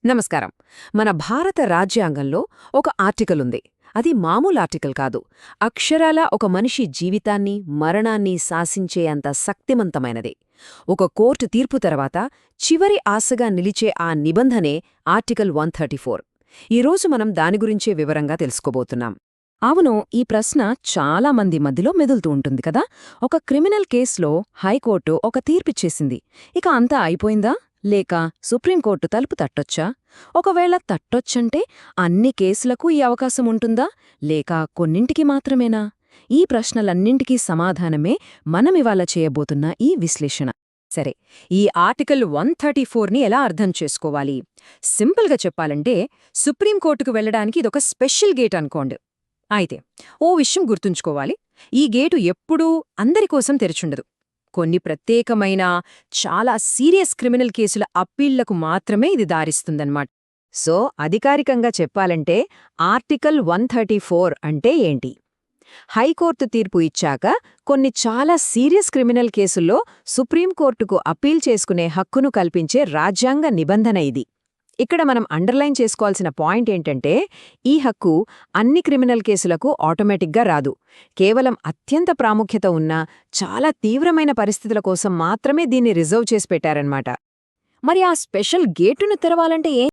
నమస్కారం. మన భారత రాజ్యాంగంలో ఒక ఆర్టికల్ ఉంది. అది మామూలు ఆర్టికల్ కాదు. అక్షరాలా ఒక మనిషి జీవితాన్ని, మరణాన్ని శాసించే అంత శక్తిమంతమైనది. ఒక కోర్టు తీర్పు తర్వాత చివరి ఆశగా నిలిచే ఆ నిబంధనే ఆర్టికల్ 134. ఈరోజు మనం దాని గురించే వివరంగా తెలుసుకోబోతున్నాం. అవును, ఈ ప్రశ్న చాలా మంది మధ్యలో మెదులుతూ ఉంటుంది కదా. ఒక క్రిమినల్ కేసులో హైకోర్టు ఒక తీర్పిచ్చేసింది. ఇక అంతా అయిపోయిందా, లేక సుప్రీంకోర్టు తలుపు తట్టొచ్చా? ఒకవేళ తట్టొచ్చంటే అన్ని కేసులకు ఈ అవకాశం ఉంటుందా, లేక కొన్నింటికి మాత్రమేనా? ఈ ప్రశ్నలన్నింటికీ సమాధానమే మనమివాళ చేయబోతున్న ఈ విశ్లేషణ. సరే, ఈ ఆర్టికల్ 134ని ఎలా అర్థం చేసుకోవాలి? సింపుల్గా చెప్పాలంటే సుప్రీంకోర్టుకు వెళ్లడానికి ఇదొక స్పెషల్ గేట్ అనుకోండి. అయితే ఓ విషయం గుర్తుంచుకోవాలి. ఈ గేటు ఎప్పుడూ అందరికోసం తెరిచుండదు. కొన్ని ప్రత్యేకమైన, చాలా సీరియస్ క్రిమినల్ కేసుల అప్పీళ్లకు మాత్రమే ఇది దారిస్తుందన్నమాట. సో అధికారికంగా చెప్పాలంటే ఆర్టికల్ 134 అంటే ఏంటి? హైకోర్టు తీర్పు ఇచ్చాక కొన్ని చాలా సీరియస్ క్రిమినల్ కేసుల్లో సుప్రీంకోర్టుకు అప్పీల్ చేసుకునే హక్కును కల్పించే రాజ్యాంగ నిబంధన ఇది. ఇక్కడ మనం అండర్లైన్ చేసుకోవాల్సిన పాయింట్ ఏంటంటే, ఈ హక్కు అన్ని క్రిమినల్ కేసులకు ఆటోమేటిక్గా రాదు. కేవలం అత్యంత ప్రాముఖ్యత ఉన్న చాలా తీవ్రమైన పరిస్థితుల కోసం మాత్రమే దీన్ని రిజర్వ్ చేసి పెట్టారన్నమాట. మరి ఆ స్పెషల్ గేటును తెరవాలంటే